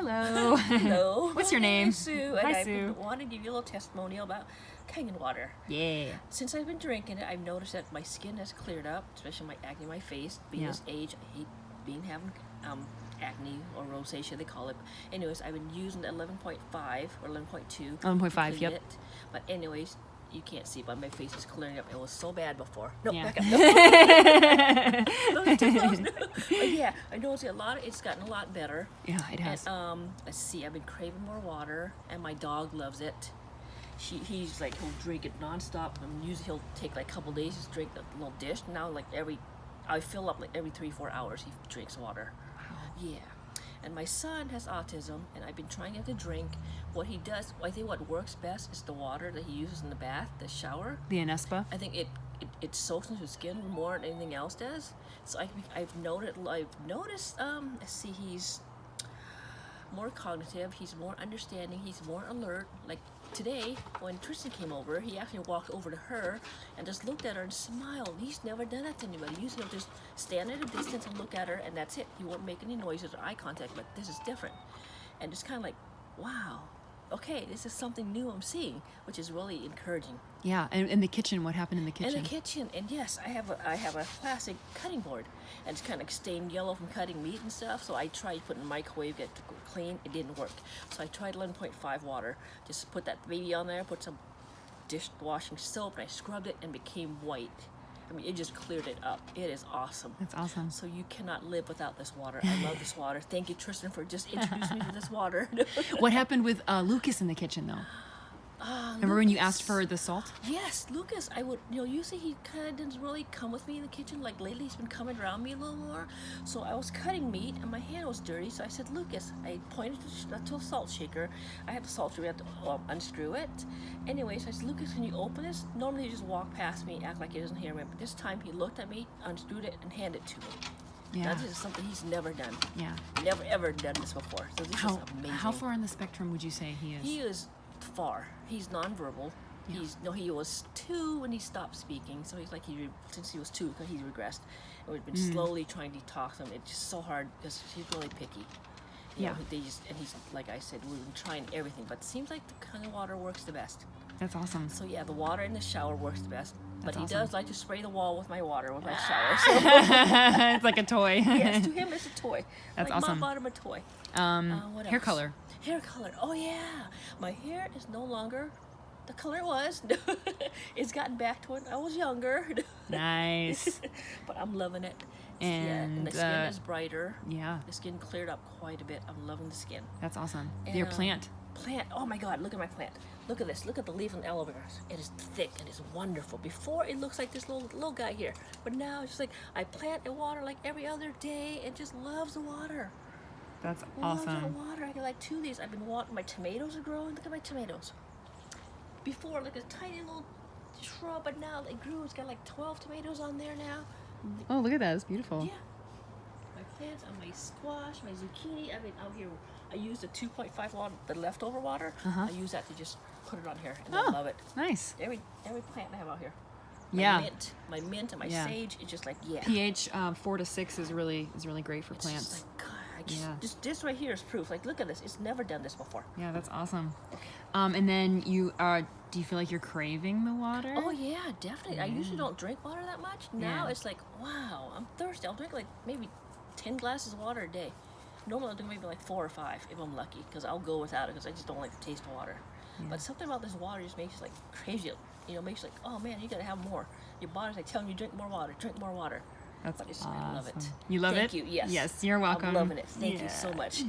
Hello. Hello. What's your My name? is Sue, and Hi, I Sue. want to give you a little testimonial about kangen water. Yeah. Since I've been drinking it, I've noticed that my skin has cleared up, especially my acne on my face. Being Yeah. this age, I hate having acne or rosacea, they call it. Anyways, I've been using the 11.5 or 11.2. 11.5, to clean yep. it. But anyways, you can't see, but my face is clearing up. It was so bad before. No, Yeah. back up. No, it's too close. No. But yeah, I noticed it's gotten a lot better. Yeah, it has. And let's see, I've been craving more water, and my dog loves it. He's like, he'll drink it nonstop. Usually he'll take like a couple days to drink a little dish. Now like I fill up like every 3-4 hours he drinks water. Wow. Yeah. And my son has autism, and I've been trying to get him to drink. What he does, I think what works best is the water that he uses in the bath, the shower. The Anespa? I think it soaks into his skin more than anything else does. So I've noticed, let's see, he's more cognitive, he's more understanding, he's more alert. Like today, when Tristan came over, he actually walked over to her and just looked at her and smiled. He's never done that to anybody. Usually he'll just stand at a distance and look at her, and that's it. He won't make any noises or eye contact, but this is different. And it's kind of like, wow, okay, this is something new I'm seeing, which is really encouraging. Yeah, and in the kitchen, what happened in the kitchen? In the kitchen, and yes, I have a plastic cutting board, and it's kind of stained yellow from cutting meat and stuff. So I tried putting in the microwave, get it clean. It didn't work. So I tried 11.5 water. Just put that baby on there, put some dishwashing soap, and I scrubbed it, and became white. I mean, it just cleared it up. It is awesome. That's awesome. So you cannot live without this water. I love this water. Thank you, Tristan, for just introducing me to this water. What happened with Lucas in the kitchen, though? Remember when you asked for the salt? Yes, Lucas, I would, usually he kind of doesn't really come with me in the kitchen. Like lately he's been coming around me a little more. So I was cutting meat and my hand was dirty. So I said, Lucas, I pointed to a salt shaker. I have the salt shaker, we have to unscrew it. Anyways, I said, Lucas, can you open this? Normally he just walk past me, act like he doesn't hear me. But this time he looked at me, unscrewed it, and handed it to me. Yeah. Now, this is something he's never done. Yeah. Never, ever done this before. So this is amazing. How far on the spectrum would you say he is? He is far. He's nonverbal. Yeah. He was 2 when he stopped speaking. So he's like since he was 2, he's regressed. And we've been slowly trying to talk to him. It's just so hard because he's really picky. You know, he's like I said, we've been trying everything, but it seems like the kind of water works the best. That's awesome. So yeah, the water in the shower works the best. But That's he awesome. does like to spray the wall with my water with my shower. So It's like a toy. yes, to him it's a toy. That's like, awesome. Mom bought him a toy. What Hair else? color. Hair color. Oh yeah, my hair is no longer the color it was. It's gotten back to when I was younger. Nice. But I'm loving it. And the skin is brighter. Yeah, The skin cleared up quite a bit. I'm loving the skin. that's awesome. And, Your plant. Plant. Oh my God! Look at my plant. Look at this. Look at the leaf on the aloe vera. It is thick and it's wonderful. Before it looks like this little guy here, but now it's just like I plant and water like every other day and just loves the water. That's Loves the awesome. water. I got like 2 of these. I've been watering. My tomatoes are growing. Look at my tomatoes. Before, like a tiny little shrub, but now it grew. It's got like 12 tomatoes on there now. Oh, look at that. It's beautiful. Yeah. My plants and my squash, my zucchini. I've been out here. I use the 2.5 water, the leftover water. I use that to just put it on here, and I love it. Nice. Every plant I have out here. Yeah. My mint and my sage. It's just like pH 4 to 6 is really great for plants. Just like, God, just this right here is proof. Like, look at this. It's never done this before. Yeah, that's awesome. And then you do you feel like you're craving the water? Oh yeah, definitely. I usually don't drink water that much. Now Yeah. it's like, wow, I'm thirsty. I'll drink like maybe 10 glasses of water a day. Normally I'll do maybe like 4 or 5 if I'm lucky, because I'll go without it because I just don't like the taste of water. But something about this water just makes you like crazy. Makes you like, oh man, you gotta have more. Your body's like telling you drink more water, drink more water. That's But awesome. I love it. You love Thank it? you. Yes. Yes, you're welcome. I'm loving it. Thank you so much.